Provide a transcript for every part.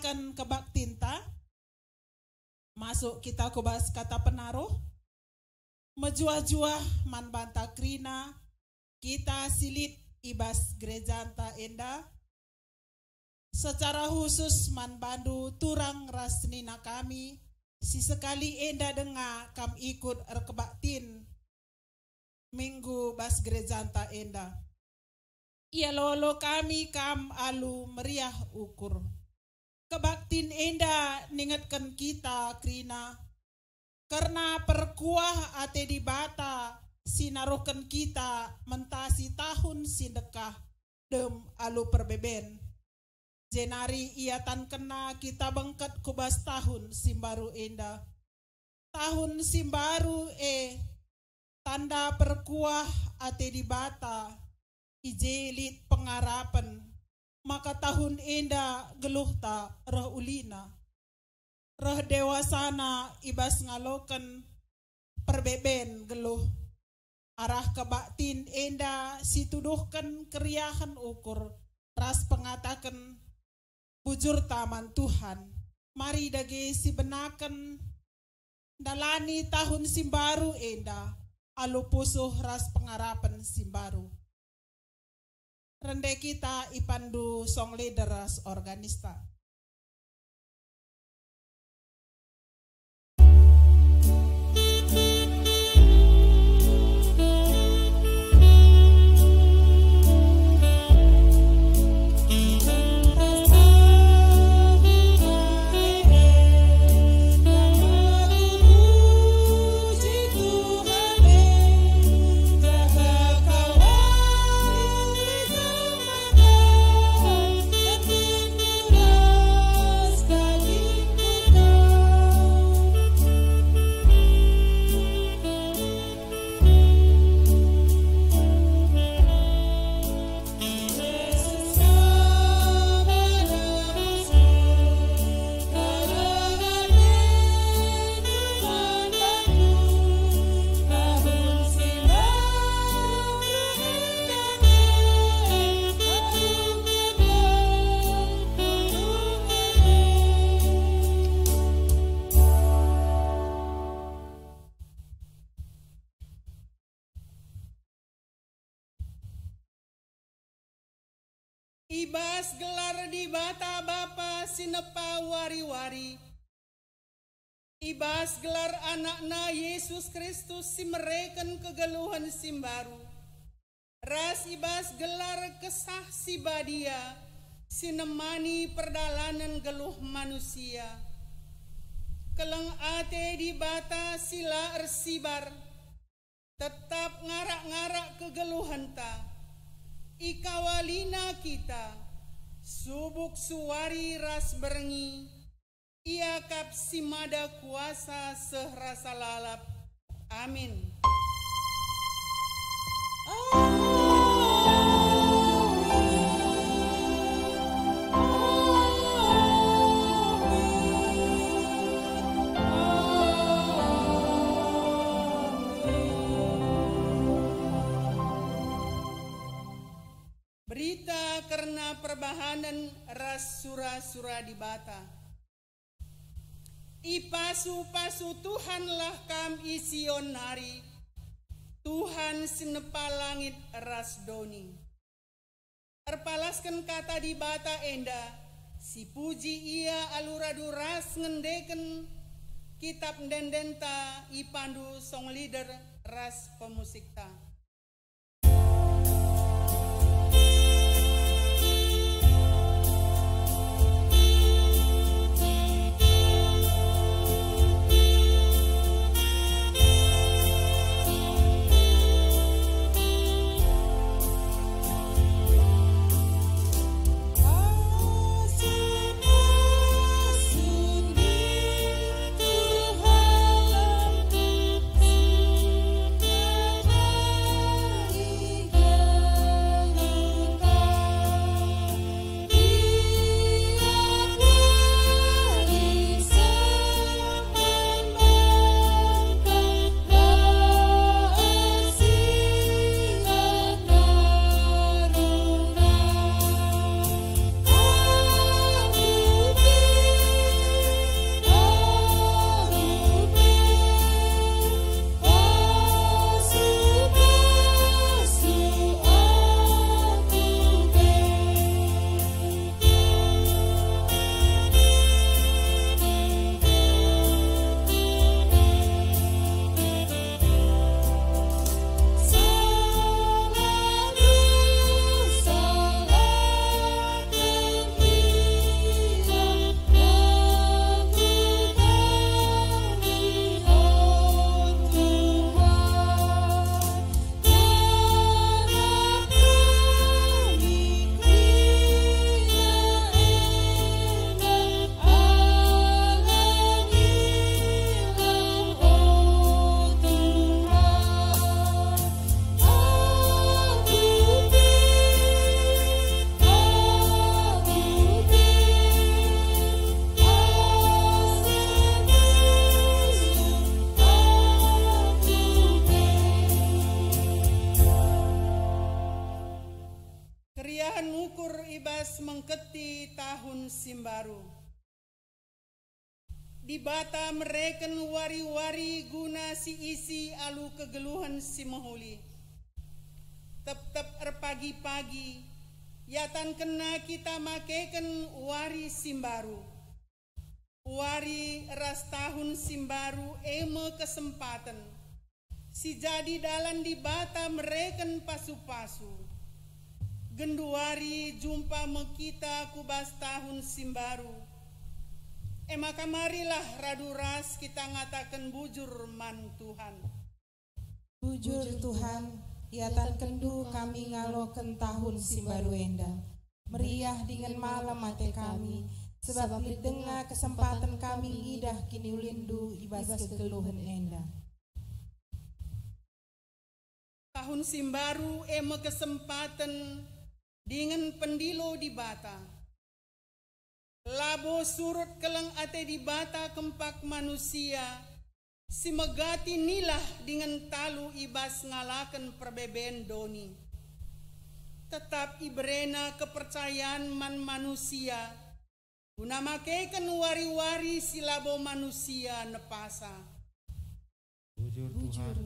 akan kebaktinta. Masuk kita ke bahas kata penaruh. Menjuah-juah man banta krina. Kita silit ibas gerejanta enda. Secara khusus man bandu turang rasnina kami. Si sekali enda denga kam ikut erkebaktin. Minggu bas gerejanta enda. Ia lolo kami kam alu meriah ukur. Kebaktin enda ningatkan kita krina. Karena perkuah ate di bata sinaruhkan kita mentasi tahun sindekah dem alu perbeben. Jenari ia tan kena kita bengket kubas tahun simbaru enda. Tahun simbaru tanda perkuah ate di bata ijelit pengarapan. Maka tahun enda geluh ta roh ulina. Roh dewasana ibas ngalokan perbeben geluh. Arah kebaktin enda situduhkan keriahan ukur. Ras pengatakan bujur taman Tuhan. Mari dage si benakan dalani tahun simbaru enda. Alu pusuh ras pengarapan simbaru. Rende kita ipandu song leader ras organista. Ibas gelar di bata bapa sinepa wari-wari. Ibas gelar anakna Yesus Kristus si mereken kegeluhan simbaru. Ras ibas gelar kesah si badia sinemani perdalanan geluh manusia. Keleng ate di bata sila ersibar. Tetap ngarak-ngarak kegeluhan ta. Ikawalina kita subuk suwari ras berengi ia kap simada kuasa sehrasa lalap. Amin. Berita karena perbahanan ras sura-sura di bata. Ipasu-pasu Tuhanlah kam ision hari. Tuhan sinepa langit ras doni. Erpalaskan kata di bata enda. Si puji ia aluradu ras ngendeken. Kitab dendenta ipandu song leader ras pemusikta. di bata mereken wari-wari guna si isi alu kegeluhan si mahuli. Tep-tep pagi-pagi yatan kena kita makeken wari simbaru. Wari ras tahun simbaru eme kesempatan. Si jadi dalan di bata mereken pasu-pasu. Genduari jumpa mekita kubas tahun simbaru. Maka marilah raduras kita ngatakan bujur man Tuhan. Bujur Tuhan, iatan kendu kami ngaloken tahun simbaru enda. Meriah dengan malam mate kami, sebab lidengah kesempatan kami idah kini ulindu ibas kegeluhan enda. Tahun simbaru eme kesempatan dengan pendilo di bata. Labo surut keleng ate di bata kempak manusia. Si megati nilah dengan talu ibas ngalaken perbeben doni. Tetap ibrena kepercayaan man manusia. Guna makeken wari-wari si labo manusia nepasa. Bujur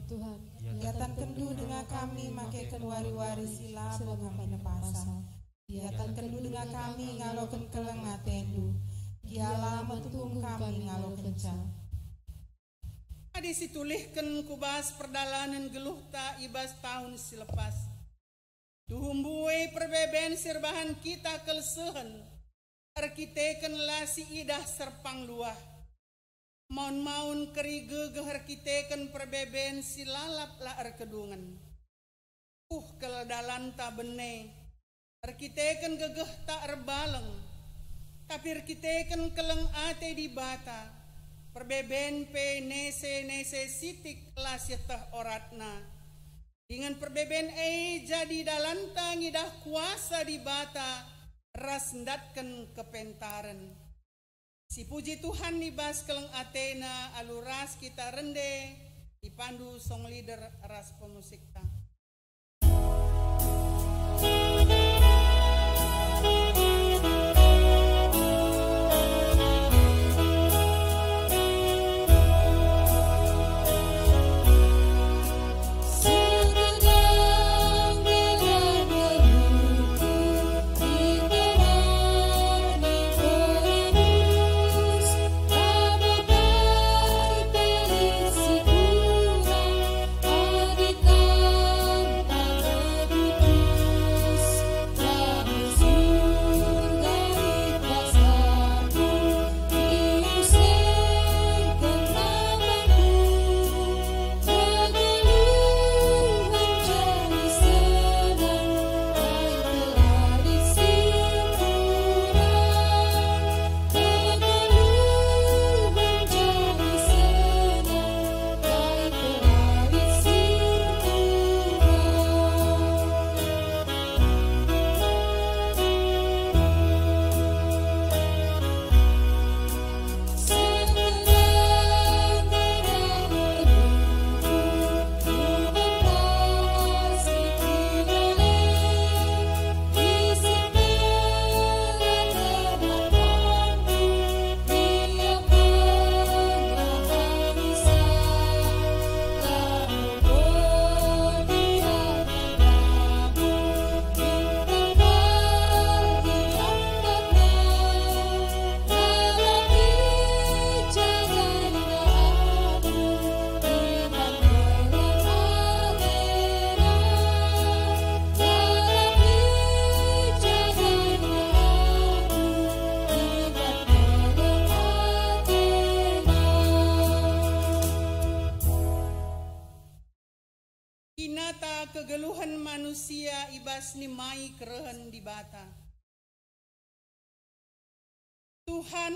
Tuhan, Iatan kendu dengan kami makeken wari-wari silabo kami nepasa. Iatan kendu dengan kami ngaloken keleng atendu. Kiala metung kami ngaloken ca. Adi situlihken kubas perdalanan geluh ta ibas tahun silepas. Duhumbue perbeben sirbahan kita kelsehen. Arkiteken lasi idah serpang luah. Maun-maun kerige geher kiteken perbeben silalap la erkedungan. Keladalan ta bene. Arkiteken gegeh ta erbaleng. Tapi arkiteken keleng ate di bata. Perbeben pe nese sitik lasyetah oratna. Dengan perbeben jadi dalanta ngidah kuasa di bata. Rasndatken kepentaran. Si puji Tuhan nibas keleng Athena aluras kita rende dipandu song leader ras pemusikta. Kegeluhan manusia ibas nimai kerehen di bata. Tuhan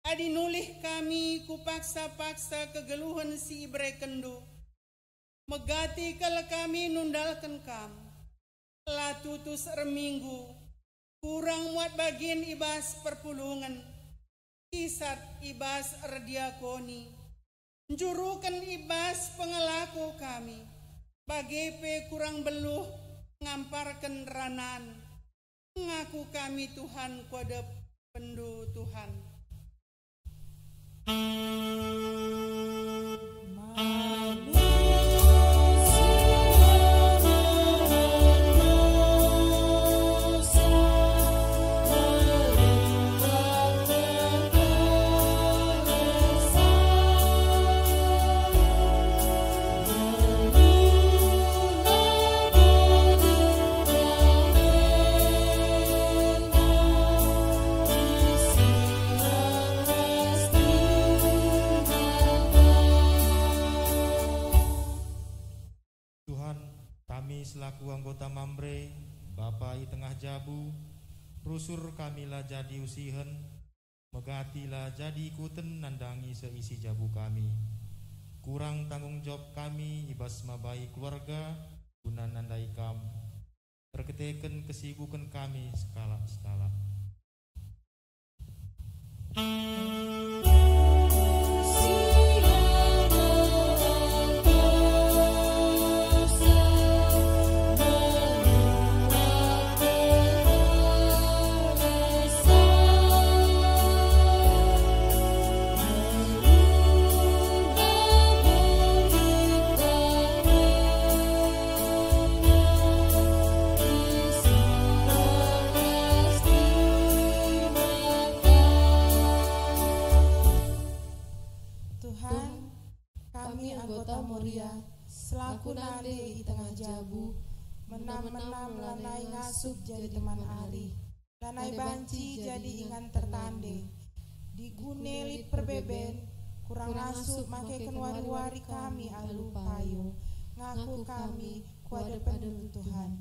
adi nulih kami kupaksa-paksa kegeluhan si ibre kendu. Megati kala kami nundalkan kam. Latutus reminggu. Kurang muat bagian ibas perpulungan. Kisat ibas erdiakoni. Jurukan ibas pengelako kami. Bagepe kurang beluh ngamparkan ranan. Ngaku kami Tuhan kode pendu Tuhan. Selaku anggota Mambre, Bapa i tengah jabu, rusur kamilah jadi usihen, megatilah jadi ikuten nandangi seisi jabu kami. Kurang tanggung jawab kami ibas mabai keluarga, guna nandai kam. Perketeken kesibukan kami skala-skala. Selaku nande di tengah jabu, menam-menam lanai ngasup jadi teman ali, lanai banci jadi ingan tertande, digunelit perbeben, kurang ngasup make wari-wari kami alu payo, ngaku kami kuada penuh Tuhan.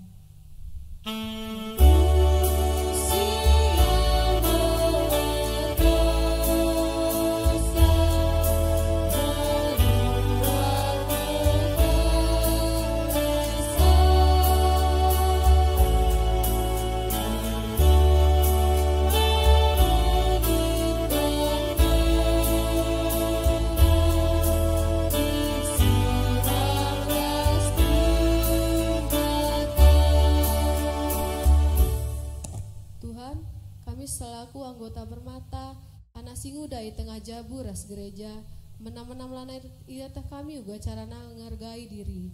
Selaku anggota bermata, anak singuda di tengah jabu ras gereja, menam-menam lanai iatah kami juga carana ngargai diri.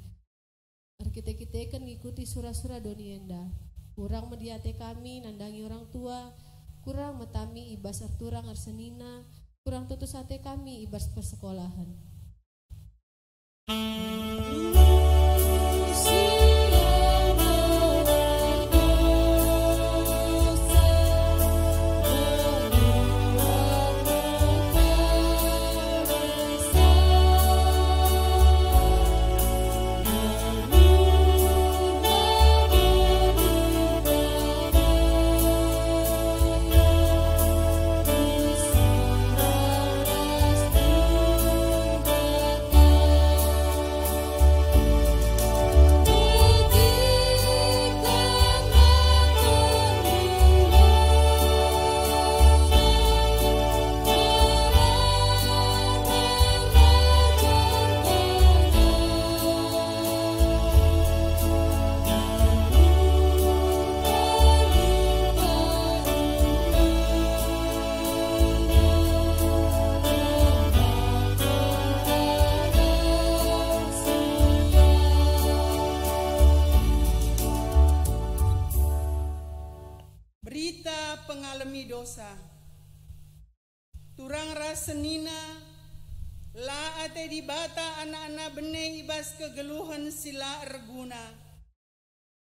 Arkite-kiteken ngikuti surah-surah donienda. Kurang mediate kami nandangi orang tua, kurang metami ibas arturang arsenina, kurang tutus hati kami ibas persekolahan. Pengalami dosa turang rasenina la ate di bata anak-anak benih ibas kegeluhan sila erguna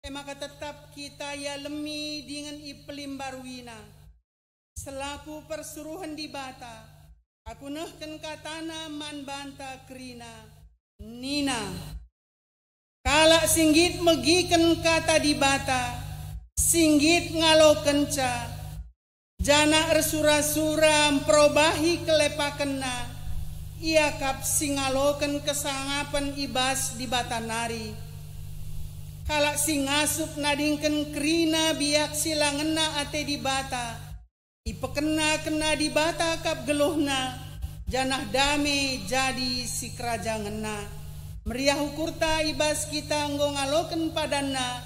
maka tetap kita ya lemi dengan ipelim barwina selaku persuruhan di bata aku nehken katana man banta krina nina kalak singgit megiken kata di bata singgit ngalo kenca jana ersura-sura probahi kelepakenna ia kap singaloken kesangapan ibas di batanari kalak singasup nadingken krina biak silangena ate di bata ipekena kena di bata kap geluhna janah dame jadi si kerajangena meriah ukurta ibas kita nggongaloken padanna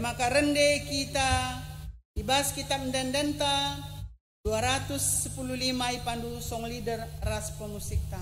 maka rende kita ibas kita mendendenta 215 ipandu song leader ras pemusik ta.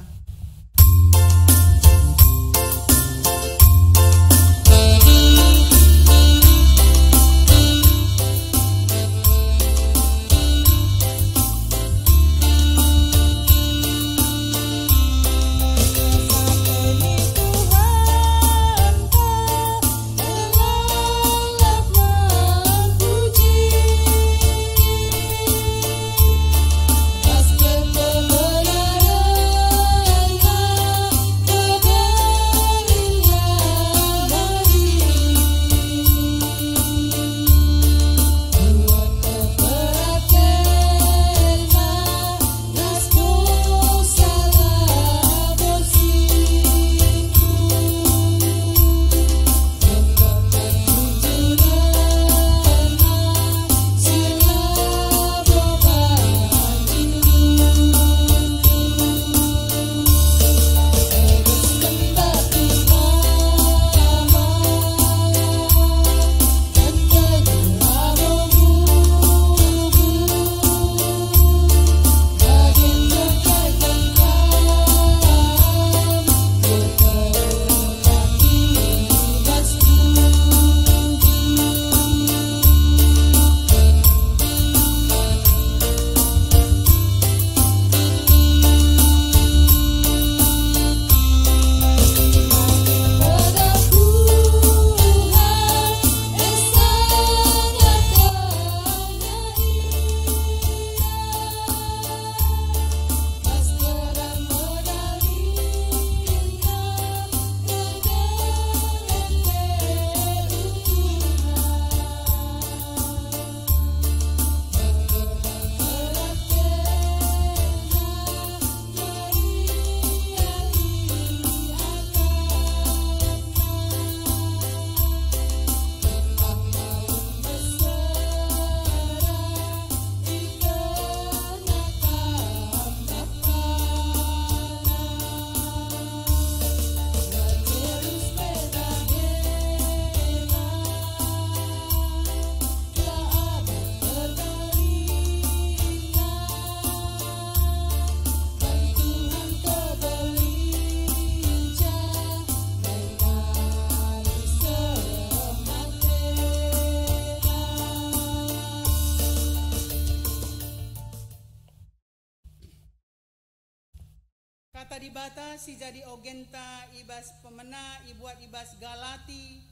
Kata di bata si jadi ogenta ibas pemena ibuat ibas Galati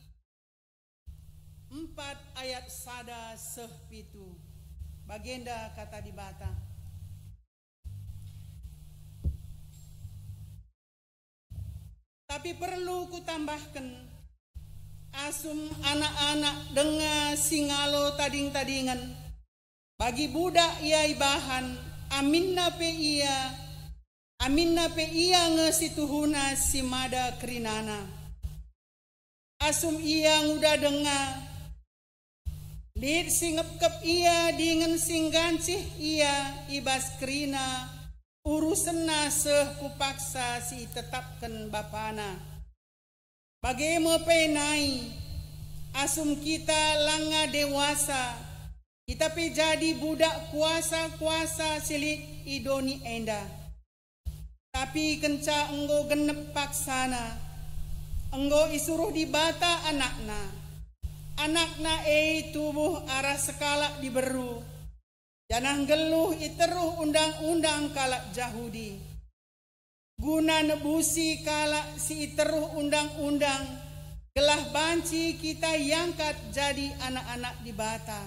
4 ayat sada seh pitu. Bagenda kata di bata. Tapi perlu ku tambahkan asum anak-anak dengar singalo tading-tadingan bagi budak ia ibahan aminna pe ia ngesituhuna si mada kerinana. Asum ia nguda dengar lid singep-kep ia dengan singgancih ia ibas kerina urusenna seh kupaksa si tetapkan bapana. Bagaimana penai asum kita langa dewasa kita pe jadi budak kuasa-kuasa silik idoni enda. Tapi kenca enggo genep paksana, enggo isuruh dibata anakna tubuh arah sekala diberu, janah geluh iteruh undang-undang kalak Yahudi, guna nebusi kalak si iteruh undang-undang, gelah banci kita yangkat jadi anak-anak dibata.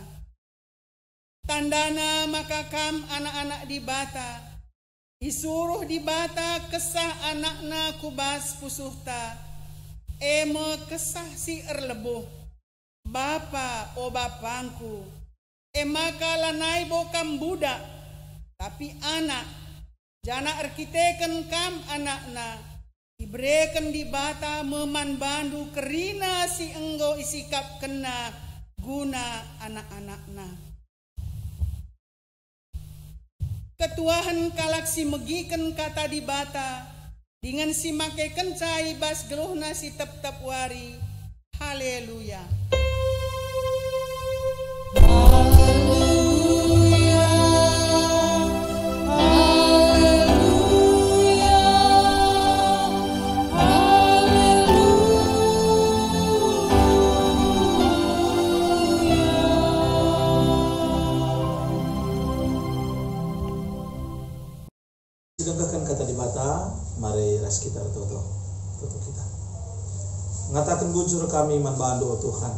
Tandana maka kam anak-anak dibata, disuruh dibata kesah anakna kubas pusuhta eme kesah si erlebuh bapa o bapangku maka lanai bokam budak tapi anak jana erkiteken kam anakna diberikan dibata meman bandu kerina si enggo isikap kena guna anak-anakna. Ketuahan kalak si megiken kata di bata dengan si make kencai bas geluhna si tep-tep wari. Haleluya. Haleluya. untuk kita. Ngatakan bujur kami man bandu Tuhan.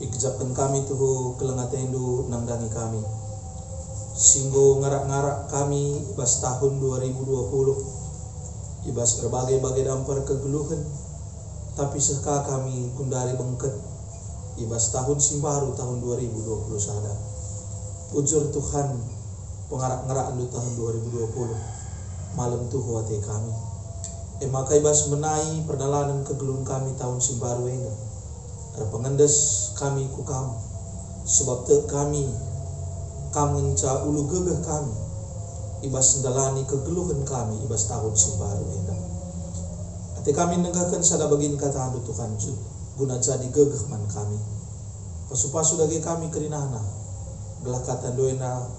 Ikjapkan kami tuhu kelengatendu nangdangi kami. Singgo ngarak-ngarak kami ibas tahun 2020. Ibas berbagai-bagai dampar kegeluhan. Tapi seka kami kundari bengket. Ibas tahun simbaru tahun 2020 sada. Ujur Tuhan pengarak-ngarak andu tahun 2020. Malam tuhu hati kami. Maka ibas menai perdalanan kegelun kami tahun simbaru ini. Pengendes kami ku kamu. Sebab te kami menca ulu gegeh kami ibas ndalani kegeluhan kami ibas tahun simbaru enda. Ate kami negahkan sada bagin kata anu Tuhan guna jadi gegeh man kami. Pasu-pasu dagi kami kerinana. Gelah kata doena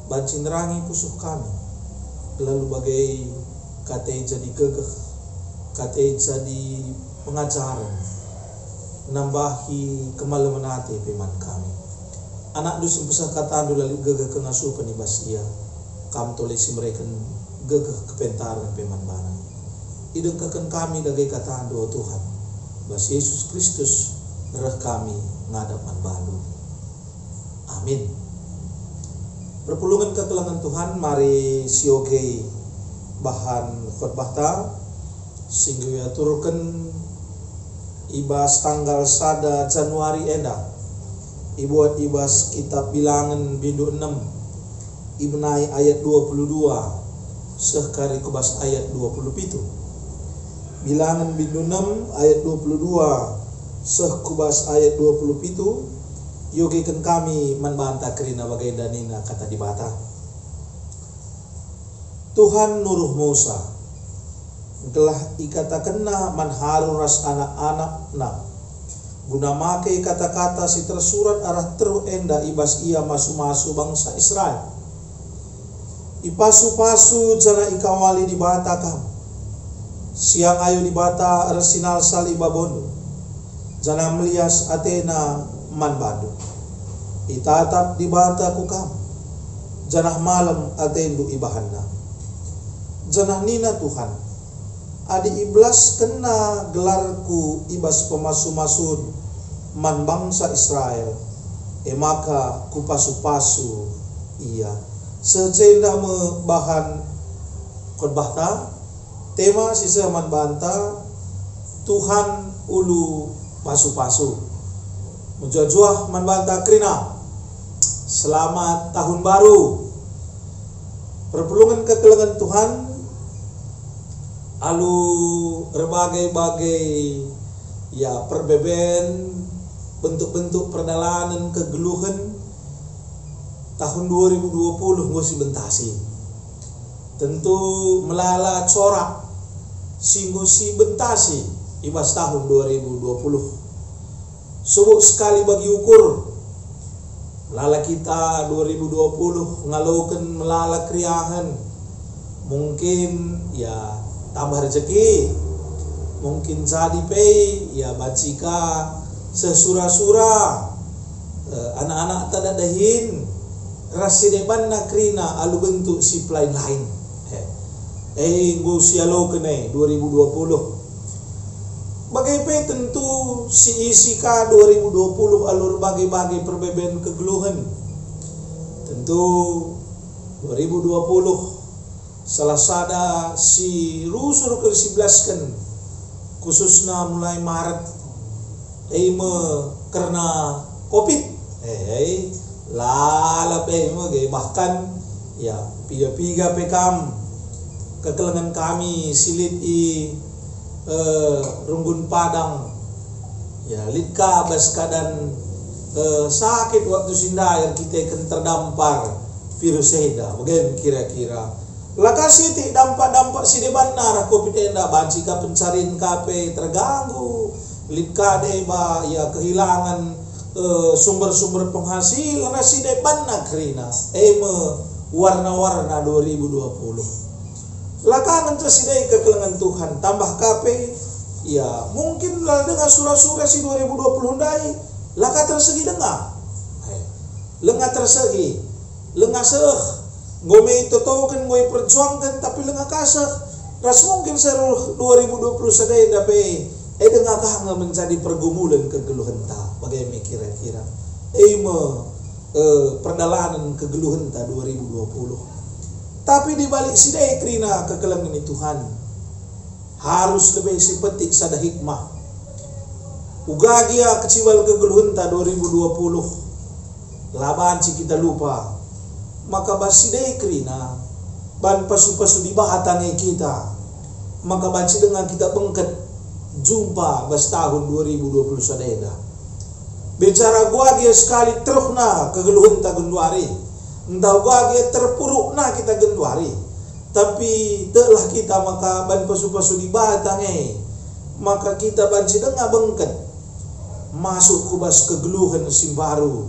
bancin nerangi pusuh kami. Lalu bagai kate jadi gegeh, kate jadi pengajaran, nambahi kemalaman hati peman kami. Anak dusin pesah kata anu lalu gegeh kengasupan ibas ia. Kam tolesi mereka gegeh kepentaran peman bana. Idengkakan kami dagai kata anu Tuhan. Bas Yesus Kristus reh kami ngadap man balu. Amin. Perpulungan kekelangan Tuhan mari sioge bahan khotbah ta singgo aturkeun ibas tanggal 1 Januari enda. Ibuat ibas kitab Bilangan bindu 6 ibnai ayat 22 sekari kubas ayat 27. Bilangan bindu 6 ayat 22 sekubas ayat 27. Yogikan kami manbanta kerina bagai danina kata di bata. Tuhan nuruh Musa telah ikatakanna manharu ras anak-anak na guna make kata-kata si tersurat arah teru enda ibas ia masu-masu bangsa Israel. Ipasu-pasu jana ikawali di bata kam. Siang ayu di bata arsinal sali babondo. Jana melias Athena man badu. Itatap di bata ku kam. Janah malam atendu ibahanda. Janah nina Tuhan. Adi iblas kena gelarku ibas pemasu-masun man bangsa Israel. Maka kupasu-pasu iya. Sejenda me bahan khotbah ta tema sisa man banta Tuhan ulu pasu-pasu. Menjuah man banta krina. Selamat tahun baru. Perpulungan kekelangan Tuhan alu berbagai-bagai ya perbeben bentuk-bentuk perdalanan kegeluhan tahun 2020 ngosi bentasi. Tentu melala corak singgosi bentasi ibas tahun 2020. Subuk sekali bagi ukur melala kita 2020 ngaloken melala kriahan. Mungkin ya tambah rezeki, mungkin jadi pay, ya bacika sesura-sura, anak-anak tak dahin, rasideban nakrina alu bentuk si lain. Ngusialo kene 2020. Bagai pay tentu si isika 2020 alur bagai-bagai perbeben kegeluhan. Tentu 2020 salah sada si rusur ke 11 khususnya mulai Maret karena Covid lalap bahkan ya piga pekam kekelangan kami silit Runggun Padang ya litka bas kadan sakit waktu sindair kita kan terdampar virus seda bagaimana kira-kira lakasi ti dampak si deban narah Covid enda bancika pencarian KP terganggu litkade ba ya kehilangan sumber-sumber penghasilan si deban nakrina warna-warna 2020 lakangan tersidai kekelangan Tuhan tambah KP ya mungkin dengan surah-surah si 2020 dai laka tersegi dengar lengah tersegi lengah seh ngomei totokan ngoi perjuangkan tapi lengah kasah ras mungkin seluruh 2020 sadai tapi dengakah menjadi pergumulan kegeluhan ta bagaimana kira-kira perdalanan kegeluhan ta 2020. Tapi di balik sidai krina kekelangan ini Tuhan harus lebih sipetik sada hikmah. Ugagia keciwal kegeluhan ta 2020 laban si kita lupa. Maka basidai krina ban pasu-pasu di bahatangi kita. Maka banci dengan kita bengket jumpa bas tahun 2020 sadeda. Bicara gua dia sekali terukna kegeluhan ta genduari. Entah gua dia terpurukna kita genduari. Tapi telah kita maka ban pasu-pasu di bahatangi. Maka kita banci dengan bengket masuk kubas kegeluhan sing baru.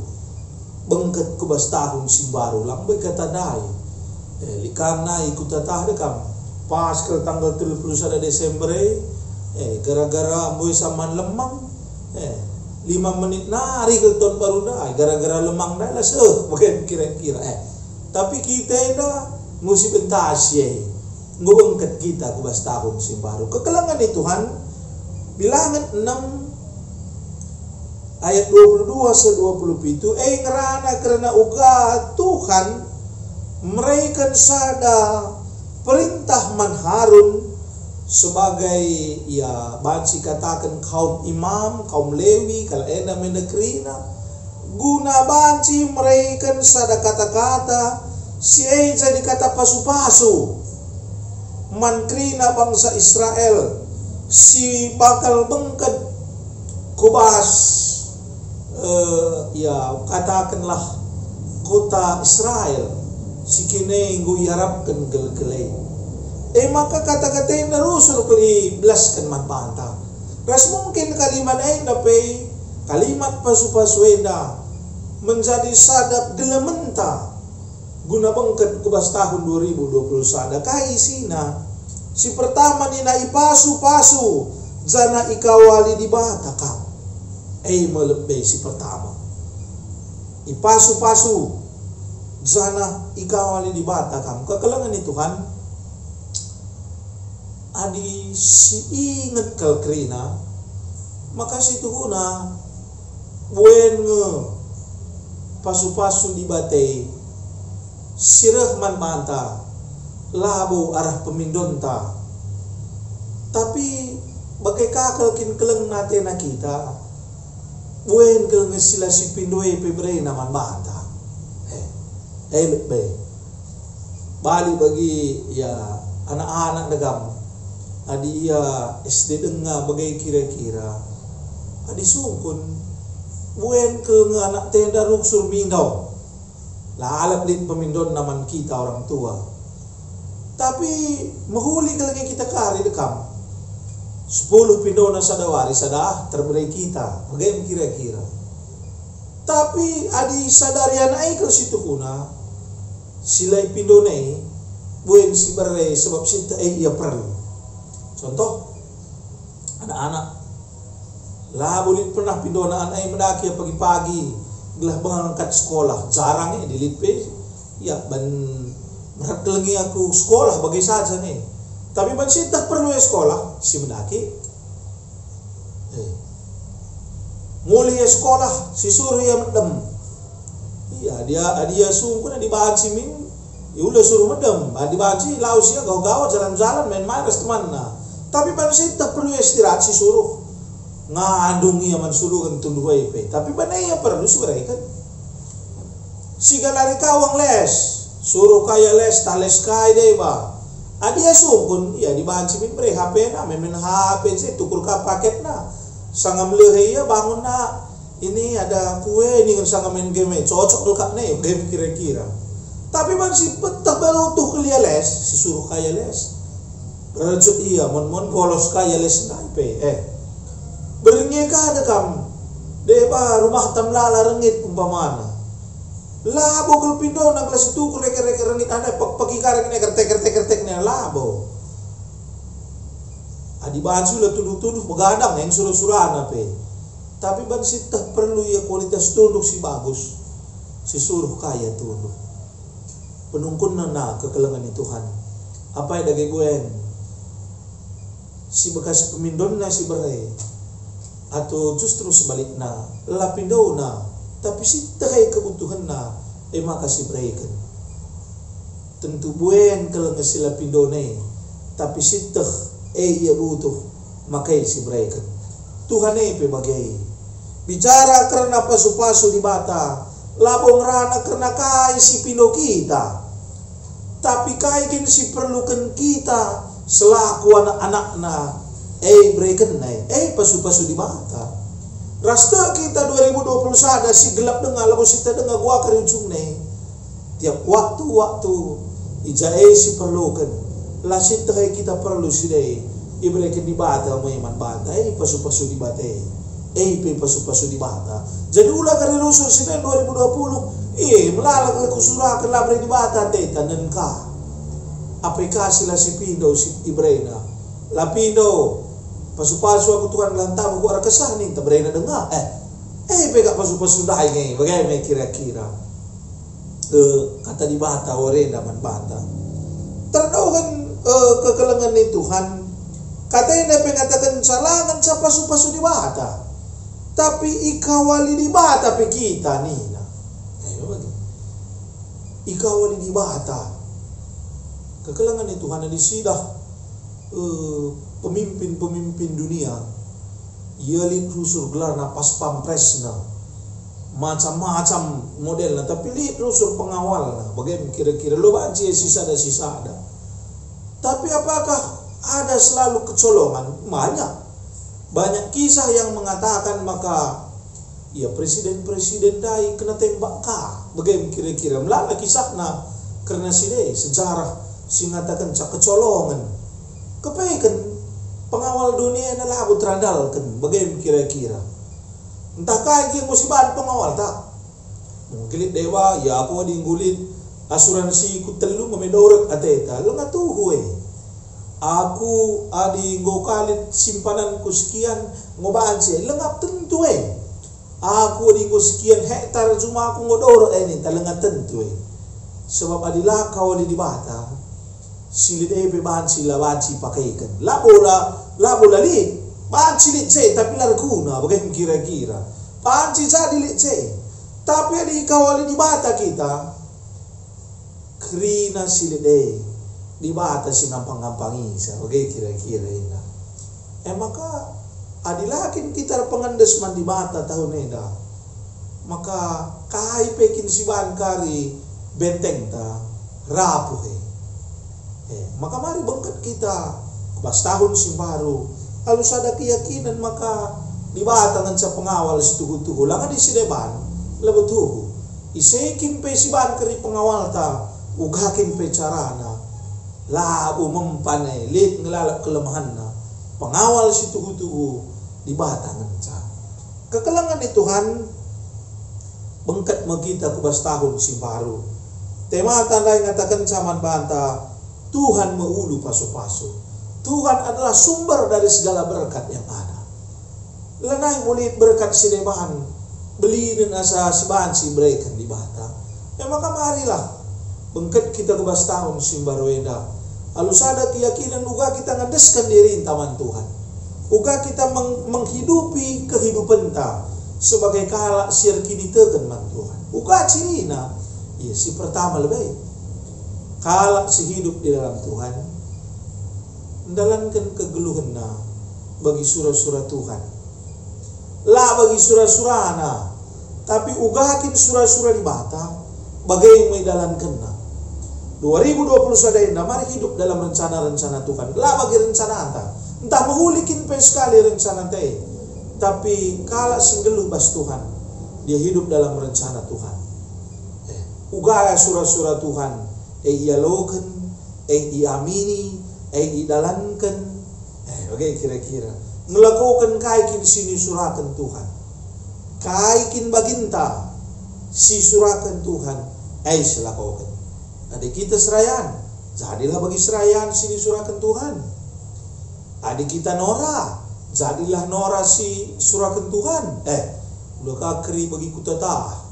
Bengket kubas tahun sing baru. Lambai kata dai. Karena ikut tatah dekam pas ke tanggal 31 Desember gara-gara amboy saman lemang 5 menit nari ke tahun baru dah gara-gara lemang dah lah bukan kira-kira tapi kita dah mesti pentas ngubengket kita kubas tahun sing baru kekelangan itu Tuhan bilangan 6 ayat 22 se 27 ngerana karena uga Tuhan mereka sada perintah man Harun sebagai ya banci katakan kaum imam, kaum Lewi, kalau ena menekrina guna banci mereka sada kata-kata si jadi kata pasu-pasu mankrina bangsa Israel si bakal bengket kubas ya katakanlah kota Israel si kene nggu yarapkan gel-gelai maka kata-kata yang narusul kali belaskan man bantah. Ras mungkin kalimat tapi kalimat pasu-pasu menjadi sadap gelementa guna bengket kubas tahun 2020 sada kai sina si pertama ni na ipasu-pasu jana ikawali di batakam melebih si pertama ipasu-pasu jana ikawali di batakam kekelangan ni Tuhan adi si inget kalkrina maka si tuhuna buen pasu-pasu di batei sirah man manta labo arah pemindonta tapi bagai kakal kin keleng nate na kita buen ke ngesila si pindoe pebrei naman manta be bali bagi ya anak-anak dagam adi ya SD denga bagai kira-kira adi sungkun buen ke anak tenda ruksur mindau lah alap din pemindon naman kita orang tua tapi mahuli lagi kita kari dekam 10 pindona sadawari sadah terberi kita bagai kira-kira tapi adi sadarian ai ke situ kuna silai pindone buen si berai sebab sita ia perlu. Contoh anak-anak lah boleh pernah pindonaan ay mendaki pagi-pagi gelah mengangkat sekolah jarang dilipe ya ban meraklengi aku sekolah bagi saja nih tapi ban si tak perlu sekolah si mendaki mulai sekolah si suruh ya medem iya dia sungguh di baci min ya udah suruh medem di baci lausia gaw-gaw jalan-jalan main-main res teman tapi manusia tak perlu istirahat si suruh ngandungi aman suruh kan tunduh IP tapi banaya perlu sebenarnya kan si galari kawang les suruh kaya les tales kaya deh ba adia sungkun ya di bahan simin bre HP na memen HP sih tukur ka paket na sangam lehe ya bangun na ini ada kue ini kan sangam main game cocok lekak nih game kira-kira tapi masih petak baru tuh kelia les si suruh kaya les Rejut iya, mon polos kaya les naipe. Berengi ka ada kam. Deba rumah tamlala rengit umpamana. Labo kal pindo nang kelas itu rek rengit ada pagi kareng ne kertek ne labo. Adi bansu la tuduh begadang yang suruh-suruhan pe. Tapi ban sitah perlu ya kualitas tunduk si bagus. Si suruh kaya tunduk. Penungkun na kekelengan Tuhan. Apa yang dagay buen? si bekas pemindonna si berai, atau justru sebaliknya lapindona tapi si terkait kebutuhan na maka si beraikan tentu buen kalau ngasi lapindone tapi si teh ia butuh makai si beraikan Tuhan pe bagai bicara karena pasu-pasu di bata labong rana karena kai si pindo kita tapi kai kini si perlukan kita selaku anak-anakna berikan pasu-pasu di mata rasta kita 2020 ada si gelap dengar lalu kita dengar gua keriucung tiap waktu ijae si perlukan lah si kita perlu si deh berikan di bata meman bata pasu-pasu di bata pasu-pasu di bata jadi ulah kari lusul si 2020 melalak kusurakan labri di bata teta nenka aplikasi lah si pindo si ibrena lapindo pasu-pasu aku Tuhan lantam aku ada kesah nih tabrena dengar pega pasu-pasu dai ngai bagaimana kira-kira kata di bata orenda man bata terdaukan kekelengan ni Tuhan katanya pengatakan salangan sa pasu-pasu di bata tapi ikawali di bata pe kita nina ikawali di bata kekelangan itu Tuhan di sidah pemimpin-pemimpin dunia ialit rusur gelar na pas pampresna macam-macam modelnya tapi lihat rusur pengawal na bagaimana kira-kira lo banci sisa ada tapi apakah ada selalu kecolongan banyak kisah yang mengatakan maka ya presiden dai kena tembak bagaimana kira-kira melala kisahna karena sini sejarah singatakan kecolongan kepaikan pengawal dunia na labu terandalkan bagaimana kira-kira entah kaya yang musibah pengawal tak mungkin dewa ya aku diinggulit asuransi ku telu memedorek ateta lo ngatuh aku adi ngokalit simpanan ku sekian ngobaan sih lengap tentu aku di sekian hektar cuma aku ngodor ini talengat tentu sebab adilah kau di bata silit bahan sila banci pakaikan labola li banci lit tapi larguna bagaimana kira-kira banci jadi lit tapi di kawali di bata kita krina silit di bata si gampang-gampang isa bagaimana kira-kira ini maka adilakin kita pengendes man di bata tahun ini maka kahai pekin si bahan kari benteng ta rapuh maka mari bangkat kita pas tahun si baru kalau ada keyakinan maka di batangan sa pengawal si tuhu-tuhu langan di sideban lebetuhu isekin pe si bahan kari pengawal ta ugakin pe carana labu mempanai lit ngelalak kelemahan na pengawal si tuhu-tuhu di batangan sa kekelangan ni Tuhan bengkat magita kubas tahun si baru tema tanda yang ngatakan caman banta Tuhan meulu pasu-pasu Tuhan adalah sumber dari segala berkat yang ada lenai mulit berkat si debahan beli dan asa si bahan si berikan di bata maka marilah bengkat kita kubas tahun si baru eda halus ada keyakinan uga kita ngadeskan diri taman Tuhan uga kita menghidupi kehidupan ta sebagai kalak sir kini teken man Tuhan uga cirina ya si pertama lebih kalak si hidup di dalam Tuhan mendalankan kegeluhan na bagi surah-surah Tuhan lah bagi surah-surah na tapi ugakin surah-surah di bata bagai yang mendalankan na 2020 sadayana mari hidup dalam rencana-rencana Tuhan lah bagi rencana anta entah mahulikin pe sekali rencana teh tapi kala singgeluh bas Tuhan dia hidup dalam rencana Tuhan ugaya surah-surah Tuhan ialokan iamini idalankan oke kira-kira ngelakukan kaikin sini suratan Tuhan kaikin baginta si surakan Tuhan selakukan adik kita serayan jadilah bagi serayan sini surakan Tuhan adik kita Nora jadilah Nora si surakan Tuhan udah keri bagi kutata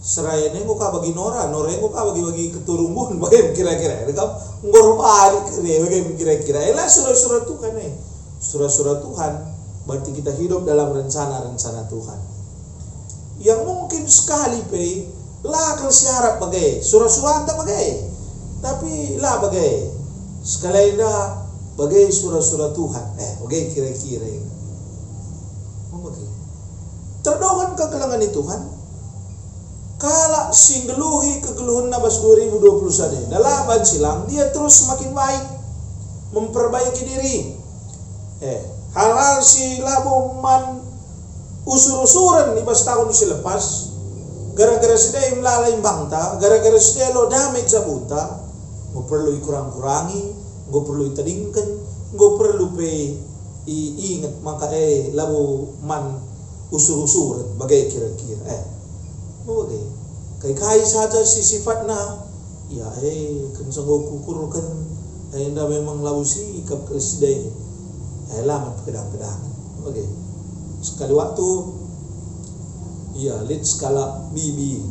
serayane kok ka bagi nora kok ka bagi keturungun bagaimana kira-kira dekam ngor balik bagaimana kira-kira elah surah-surah Tuhan surah-surah Tuhan berarti kita hidup dalam rencana-rencana Tuhan yang mungkin sekali lah kalau syarat bagai surah-surah tak bagai tapi lah bagai sekali dah bagai surah-surah Tuhan bagai kira-kira terdohan kegelangan itu Tuhan kala singgeluhi kegeluhan nabas 2021 dalam silang dia terus semakin baik memperbaiki diri halal si labuman usur-usuran di pas tahun selepas gara-gara sudah melalai bangta gara-gara sudah lo damage jabuta nggak perlu kurang-kurangi nggak perlu tadingkan nggak perlu ingat maka labu man usur-usuran bagai kira-kira bagai kai saja si sifatnya ya kan sanggup kukurkan anda memang labu sikap kesidai lama pedang-pedang oke sekali waktu ya lihat skala bibi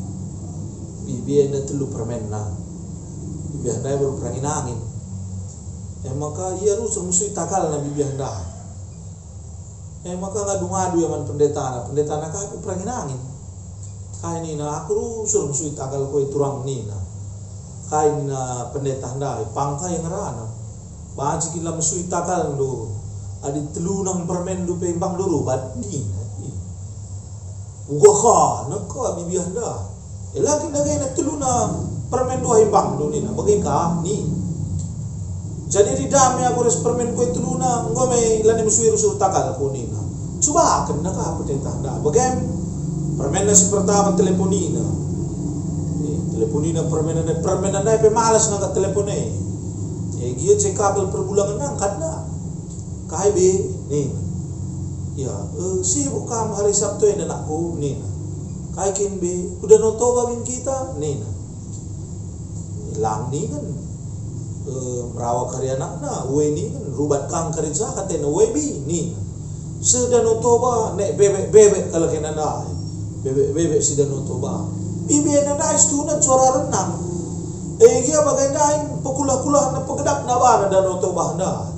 anda telu permenna bibi anda baru perangin angin maka ia musuh takal na bibi anda maka ngadu-ngadu ya man pendeta na kaki perangin angin kai ni na aku musuh takal kowe turang ni na kai ni na pendeta anda pangka yang rana baca kila musuh takal do adi telu nang permen do pembang do rubat ni uga ka bibi anda lagi na telu na permen do himbang do ni na bagai ka ni jadi di dame aku res permen ko telu na ngome lani musuh takal ko ni na coba kan ka pendeta anda bagai permen si pertama teleponina permen anda pe malas na ka telefone gia cek kabel perbulangan angkat na kai be ni ya sibuk kam hari Sabtu ini anakku ni kai kin be udah notoba min kita ni lang ni kan merawat karya anak na we ni kan rubat kang kerja katena we bi ni sudah notoba nek bebek kalau kena anda bebek sudah notoba bibi anda istuna suara renang gia bagai daing pekulah-kulah na pegedap na ba na notoba anda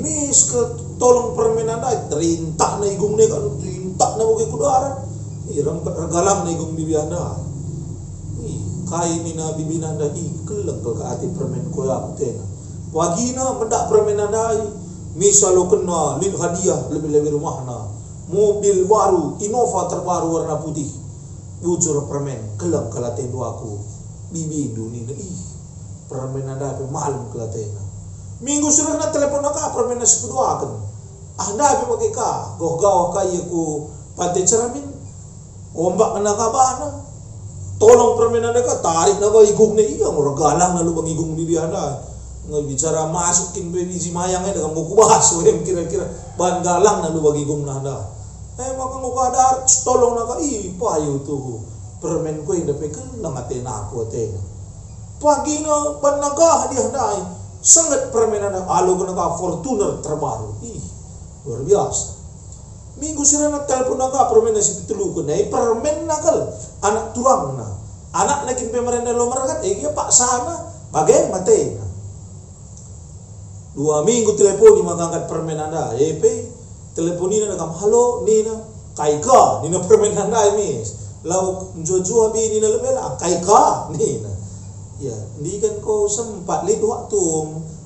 mis ke tolong permenan anda terintak na igung ne kan terintak na bugi kudaran rempet regalang na igung bibi anda kai ni na bibi anda keleng ke ati permen ko ya tena pagi na mendak permen anda misalo kena lin hadiah lebih-lebih rumah na mobil baru Innova terbaru warna putih bujur permen keleng ke laten aku bibi dunia permen anda pe malam ke laten minggu sudah na telepon ka permen na sepedua kan anda pe pakai ka goh-goh kai ku pantai Cermin ombak na ka bana tolong permen anda ka tarik na ka igung ne iya regalang na lu bang igung bibi anda bicara masukin biji mayang dengan buku bahas kira-kira ban galang na lu bagi igung na anda maka nguka dar tolong na ka payu tuh permen ko inda pe kelang atena aku atena pagi na ban naga hadiah dai sangat permen anda alu kena ka Fortuner terbaru luar biasa minggu sira na telepon naga permen si pitulu ko nai permen nakal anak turang na anak nakin pe merenda lo marakat dia pak sana bagai matena 2 minggu telepon di maka angkat permen anda teleponin na kam halo nina kaika nina permen anda mis lau jojo abi nina lebela kaika nina ya ni kan ko sempat lihat waktu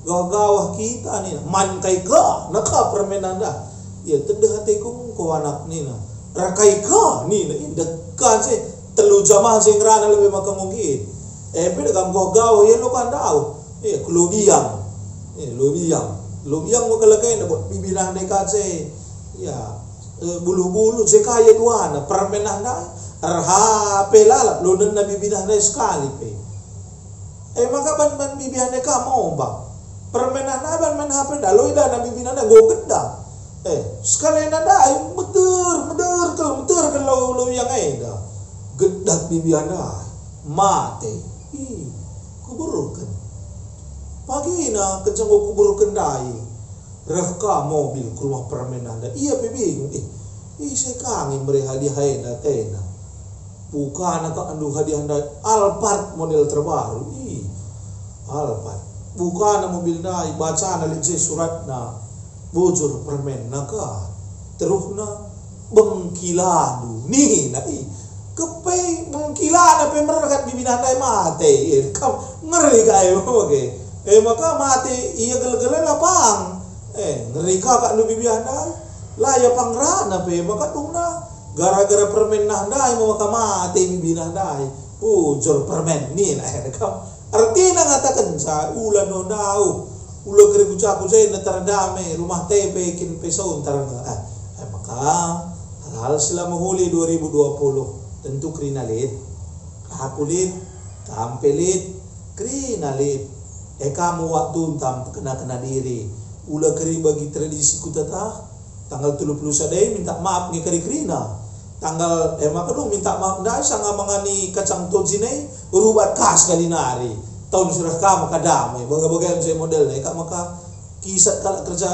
gawah kita nina man kaika naka permen anda ya tedah hatiku ko anak nina rakaika nina dekat se telu jamaah sing rana lebih maka mungkin pe kam gawah ya lo kan dau kelubiang lobiang mo kalagay na bibilang na ikatse ya bulu-bulu se kaya duan permenah na arha pelala lonan na bibilang na sekali pe maka ban bibihan na ka mau ba permenah na ban man hape daloy da na bibilang na go geda sekali na da muter kalau yang da gedak bibihan na mate kuburukan pagi na kencang kubur kendai reka mobil ke rumah permen anda iya bingung saya kangen mereka lihat na tena Bukan nak andu hadiah andai Alphard model terbaru. Alphard. Bukan mobil dai bacaan ali surat na bujur permen naka. Terus na bengkiladu. Nih na kepe bengkilada pe merkat bibina dai mate. Kam ngeri kae oke. Maka mate iya gel-gelen lapang. Ngeri ka nu bibina dai. Lah ya pangrana pe maka tungna gara-gara permen nahdai mau mati bibina dai pujur permen ni lah kam artinya ngatakan sa ulan no dau ulo keri kucaku saya terdame rumah tepe kin peso taranga maka hal selama huli 2020 tentu krinalit hapulit tampelit krinalit kamu waktu tam kena diri ulo keri bagi tradisi kutata tanggal 30 sadai minta maaf ni keri krina tanggal maka dong minta maaf dah sanga mangani kacang tojine urubat kas kalinari tahun surah ka maka damai bagai-bagai saya model ni kak maka kisah kalau kerja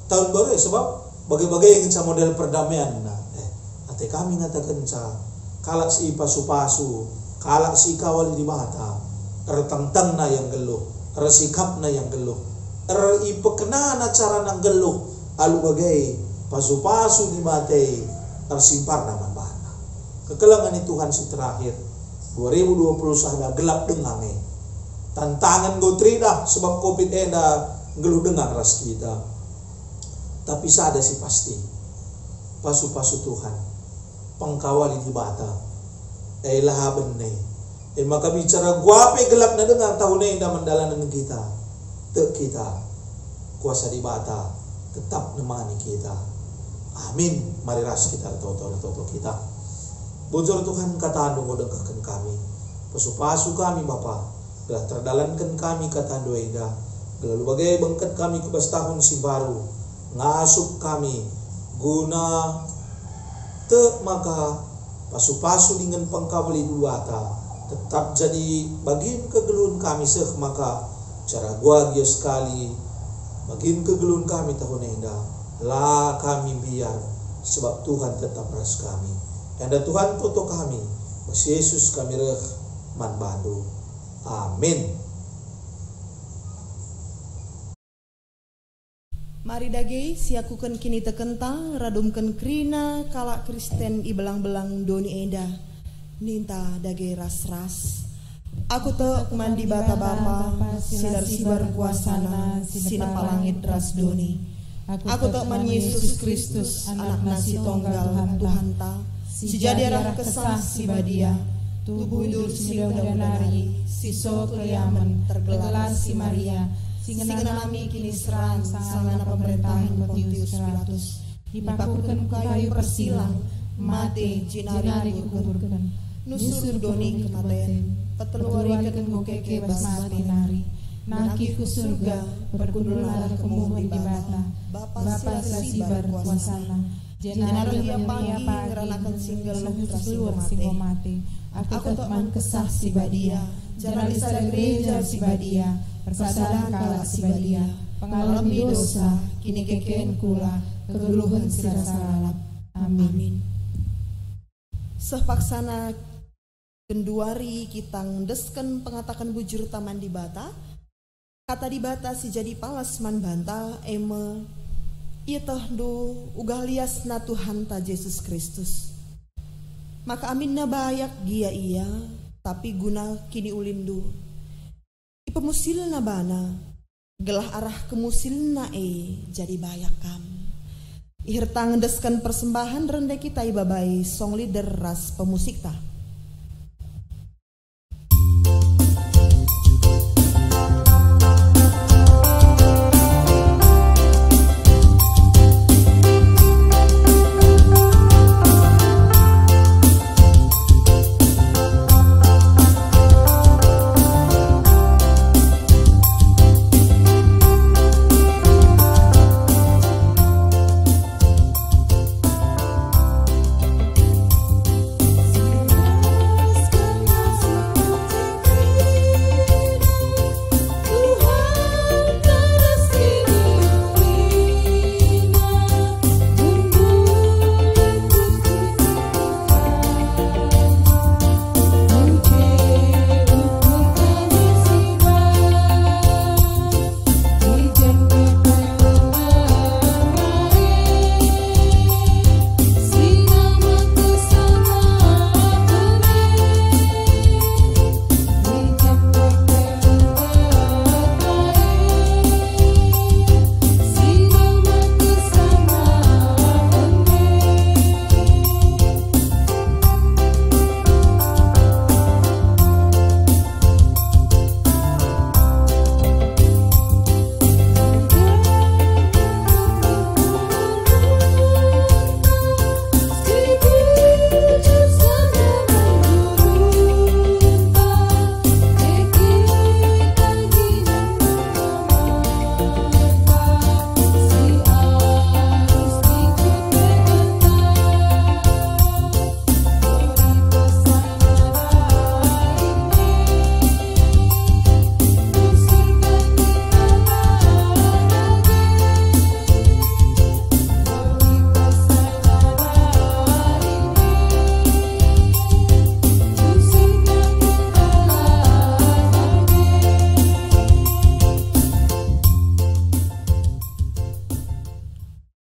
tahun baru sebab bagai-bagai yang model perdamaian nah ate kami ngatakan kalak si pasu-pasu kalak si kawal di mata tang na yang geluh sikap na yang geluh ipekena na cara nang geluh alu bagai pasu-pasu di mate tersimpar nama bana. Kekelangan itu Tuhan si terakhir 2020 sahda gelap dengang tantangan gotri dah sebab covid dah geluh dengang ras kita. Tapi sada si pasti pasu-pasu Tuhan pengkawali di bata lah benai maka bicara guape gelap na dengang tahun ini dah mendalanan kita kita kuasa di bata tetap nemani kita. Amin. Mari ras kita toto kita. Bujur Tuhan kata anu ngodengkakan kami. Pasu-pasu kami Bapa. Telah terdalankan kami kata anu eda. Lalu bagai bengket kami ke tahun si baru. Ngasup kami guna te maka pasu-pasu dengan pengkawali duata tetap jadi bagian kegeluhan kami seh maka cara gua dia sekali bagian kegeluhan kami tahun eda. Lah kami biar sebab Tuhan tetap ras kami. Anda Tuhan toto kami. Mas Yesus kami reh man bandu. Amin. Mari dage siakukan kini tekenta radumkan krina kala Kristen i belang-belang doni eda. Ninta dage ras-ras. Aku tek mandi bata bapa sibar kuasana sina palangit ras doni. Aku tak man Yesus Kristus anak nasi tonggal Tuhan ta sejadirah kesah si badia tubuh dur si nari siso keliaman tergelar si Maria singenami kini serang sangana pemerintahan Pontius Pilatus dipakukan kayu persilang mate jinari kuburkan nusur doni kematian peteluarikan ngokeke basmati nari naki ku surga berkundulah kemuh di bata Bapa sibar kuasana jenari yang pagi ngeranakan singgel keluar singgo mati aku tak man kesah si badia jalan sada gereja si badia persada kala si badia pengalami dosa kini keken kula kegeluhan sira saralap amin. Sepaksana genduari kita ndesken pengatakan bujur taman di bata kata di bata si jadi palas man banta eme ieu teh do ugah liasna Tuhan ta Yesus Kristus. Maka aminna bayak gia iya tapi guna kini ulindu. Ipemusilna bana gelah arah kemusilna jadi bayak kam. Ihirta ngedeskan persembahan rende kita ibabai song leader ras pemusik ta.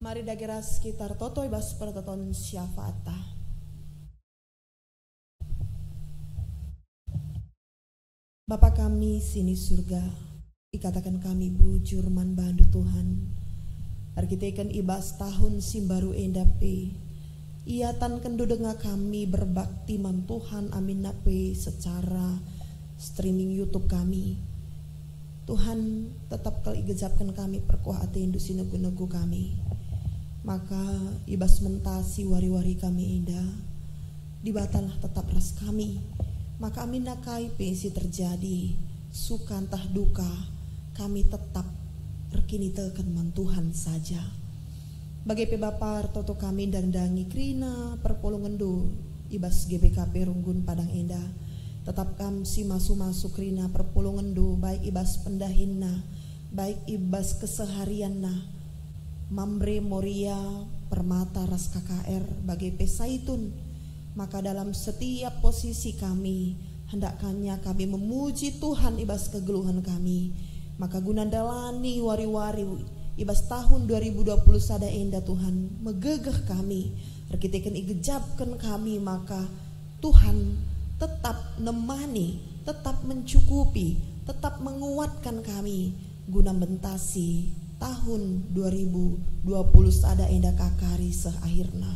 Mari dagerah sekitar toto ibas pertoton syafaata. Bapa kami sini surga, ikatakan kami bujur man bandu Tuhan. Arkiteken ibas tahun simbaru endape, iatan kendu dengar kami berbakti man Tuhan amin nape secara streaming YouTube kami. Tuhan tetap kali gejapkan kami perkuah atendu sinegu-negu kami. Maka ibas mentasi wari-wari kami indah, dibatalah tetap ras kami. Maka amin nakai pensi terjadi, suka entah duka, kami tetap rekini telkan man Tuhan saja. Bagai pebapar toto kami dangi krina perpolongendu ibas GBKP Runggun Padang Endah. Tetap kam si masuk krina perpolongendu baik ibas pendahinna, baik ibas keseharianna. Mambre Moria Permata Ras KKR bagai pesaitun. Maka dalam setiap posisi kami hendaknya kami memuji Tuhan ibas kegeluhan kami. Maka guna dalani wari-wari ibas tahun 2020 sada enda Tuhan megegeh kami, rekiteken igejapkan kami, maka Tuhan tetap nemani, tetap mencukupi, tetap menguatkan kami guna mentasi tahun 2020 sada enda kakari seakhirna.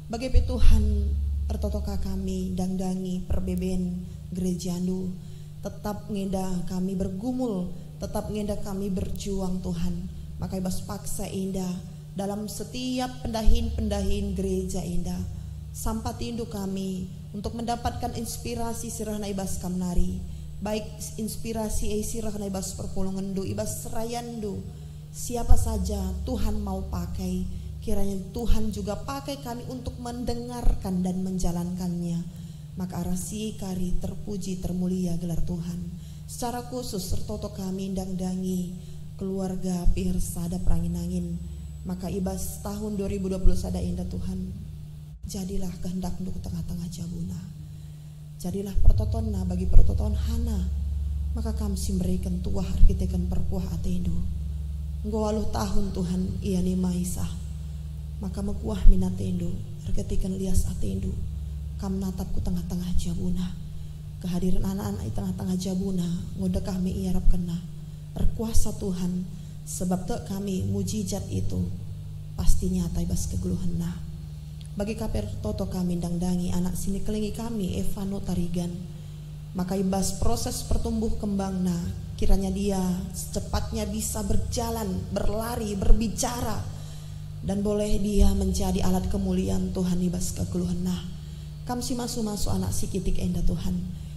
Bagai Tuhan ertotoka kami dangdangi perbeben gerejandu, tetap ngeda kami bergumul, tetap ngeda kami berjuang Tuhan. Maka ibas paksa indah dalam setiap pendahin gereja indah sampat tindu kami untuk mendapatkan inspirasi sirahna ibas kamnari, baik inspirasi sirahna ibas perpolongendu ibas serayandu, siapa saja Tuhan mau pakai, kiranya Tuhan juga pakai kami untuk mendengarkan dan menjalankannya. Maka arasi kari terpuji termulia gelar Tuhan. Secara khusus sertoto kami dangi keluarga pihir sada perangin-angin. Maka ibas tahun 2020 sada indah Tuhan, jadilah kehendak untuk tengah-tengah jabuna, jadilah pertotonna bagi pertoton hana. Maka kami memberikan tuah arkiteken perkuah atendo nggowaluh tahun Tuhan ia ni maisah. Maka mekuah minatendo arkiteken lias atendo kam natap ku tengah-tengah jabuna. Kehadiran anak-anak di tengah-tengah jabuna ngodekah mi iarap kena berkuasa Tuhan, sebab tek kami mujizat itu pasti nyata ibas kegeluhanna. Bagi kaper toto kami dangdangi anak sini kelingi kami Evano Tarigan, maka ibas proses pertumbuh kembangna, kiranya dia secepatnya bisa berjalan, berlari, berbicara, dan boleh dia menjadi alat kemuliaan Tuhan ibas kegeluhanna. Kam si masuk anak si kitik enda Tuhan.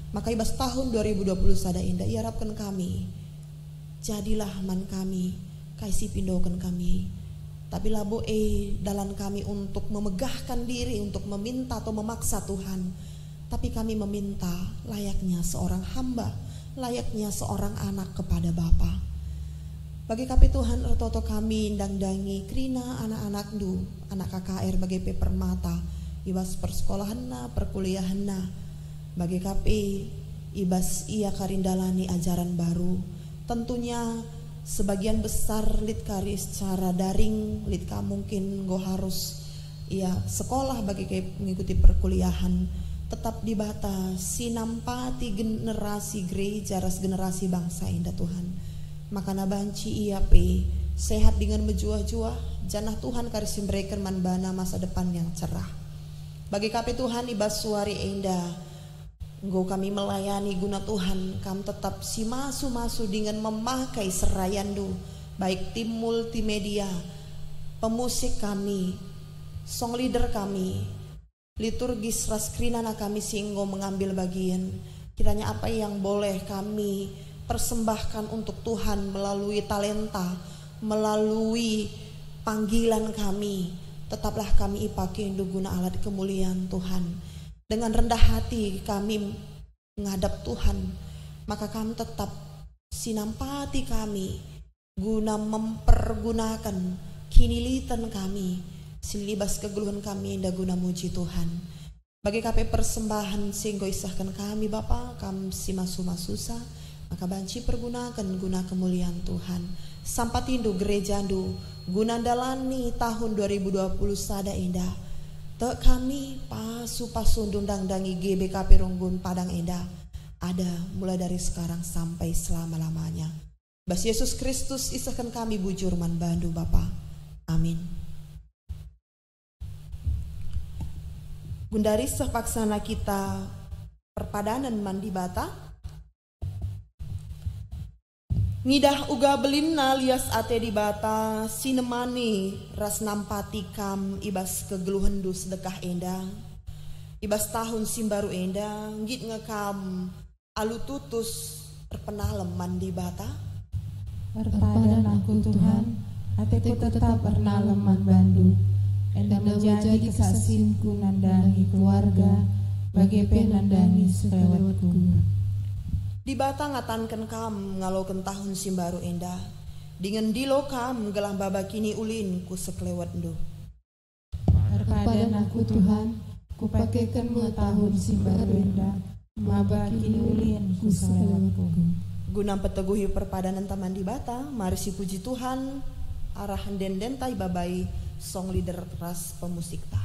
Maka ibas tahun 2020 sada indah iarapkan kami, jadilah man kami kaisi pindokan kami. Tapi labo dalam kami untuk memegahkan diri, untuk meminta atau memaksa Tuhan. Tapi kami meminta layaknya seorang hamba, layaknya seorang anak kepada Bapa. Bagi kami Tuhan ertoto kami dangdangi krina anak-anak du, anak KKR bagi permata, ibas persekolahanna, perkuliahanna. Bagi KP ibas ia karindalani ajaran baru. Tentunya sebagian besar lit kari secara daring, lit ka mungkin go harus ia sekolah bagi mengikuti perkuliahan, tetap dibatasi nampati generasi gereja ras generasi bangsa indah Tuhan. Maka nabanci ia sehat dengan menjuah-juah janah Tuhan karis memberikan manbana masa depan yang cerah. Bagi KP Tuhan ibas suari indah engkau kami melayani guna Tuhan, kami tetap si masu dengan memakai serayandu, baik tim multimedia, pemusik kami, song leader kami, liturgis raskrinana kami singgo mengambil bagian. Kiranya apa yang boleh kami persembahkan untuk Tuhan melalui talenta, melalui panggilan kami, tetaplah kami pakai guna alat kemuliaan Tuhan. Dengan rendah hati kami menghadap Tuhan, maka kami tetap sinampati kami guna mempergunakan kinilitan kami, silibas kegeluhan kami indah guna muji Tuhan. Bagi KP persembahan sehingga isahkan kami Bapa, kami si masu-masusa, maka banci pergunakan guna kemuliaan Tuhan. Sampatindu gerejandu gunandalani tahun 2020 sada indah. Tek kami pasu-pasundung dangi GBKP Ronggun Padang Indah ada mulai dari sekarang sampai selama-lamanya. Bas Yesus Kristus isahkan kami bujur man bandu Bapa. Amin. Gundari sepaksana kita perpadanan mandi bata. Ngidah uga belinna lias ate di bata sinemani ras nampati kam ibas kegeluhendu sedekah endah. Ibas tahun simbaru endah ngit ngekam alu tutus perpenalem mandi bata. Perpadan aku Tuhan, hatiku tetap pernaleman bandu. Endah menjadi kesasinku nandangi keluarga, bagi penandangi selewatku. Di bata ngatanken kam ngaloken tahun simbaru endah. Dengan dilo kam gelang baba kini ulin ku sekelewat ndu. Perpadan aku Tuhan, kupakaikanmu tahun simbaru endah, maba kini ulin ku selewatku. Guna peteguhi perpadanan taman di bata, mari si puji Tuhan, arahan den tai babai, song leader ras pemusik ta.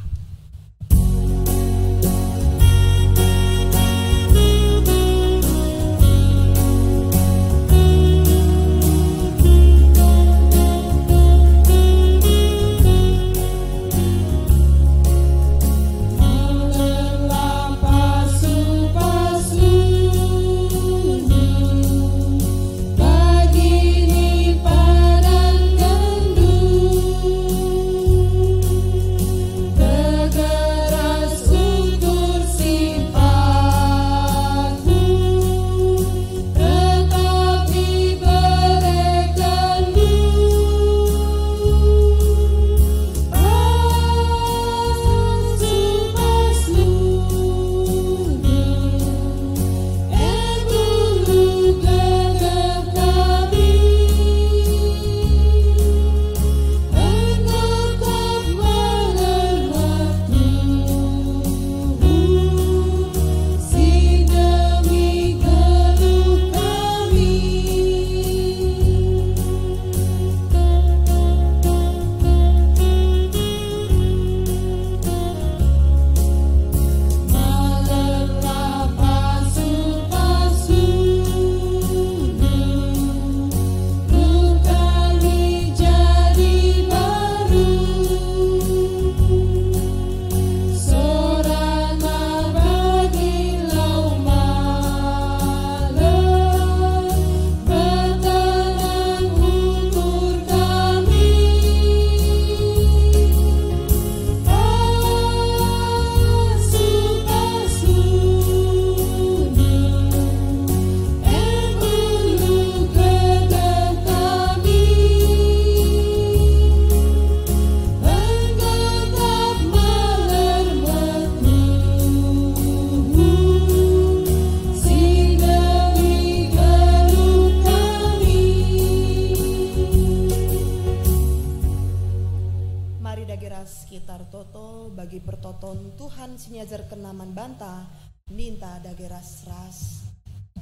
Sinyajar kenaman banta ninta dageras ras.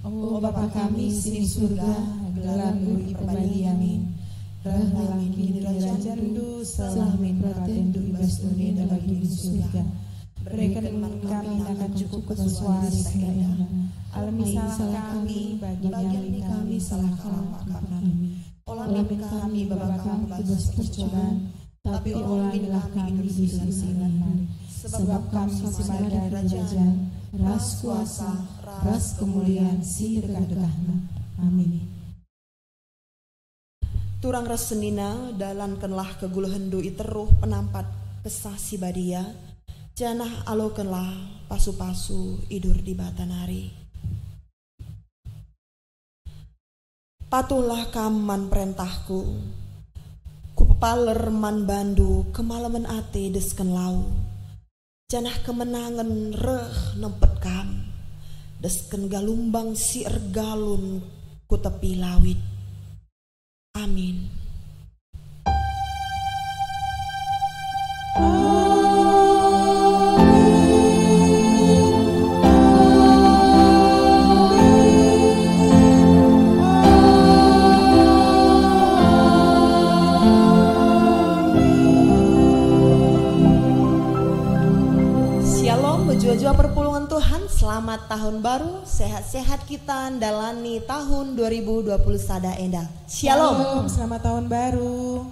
Oh Bapa kami sini surga, gelandu ipabali amin. Rahlangi kini rajandu, salamin pratendu ibas dunia bagi surga. Berikan kami akan cukup kesuari sekalian. Alami salah kami, bagi kami salah kami. Olamin kami Bapa kami tugas percobaan, tapi olamilah kami di sisi lain. Sebab kami sebagai kerajaan, ras kuasa, ras kemuliaan si dekat-dekatna. Amin. Turang ras senina dalankenlah keguluhendu iteruh penampat kesah si badia, janah alokenlah pasu-pasu idur di batanari. Patulah kaman perintahku, ku pepaler man bandu kemalaman ate desken lau. Janah kemenangan reh nempet kam, desken galumbang si ergalun ku tepi lawit. Amin. selamat tahun baru, sehat-sehat kita dalani tahun 2020 sada enda. Shalom. Selamat tahun baru.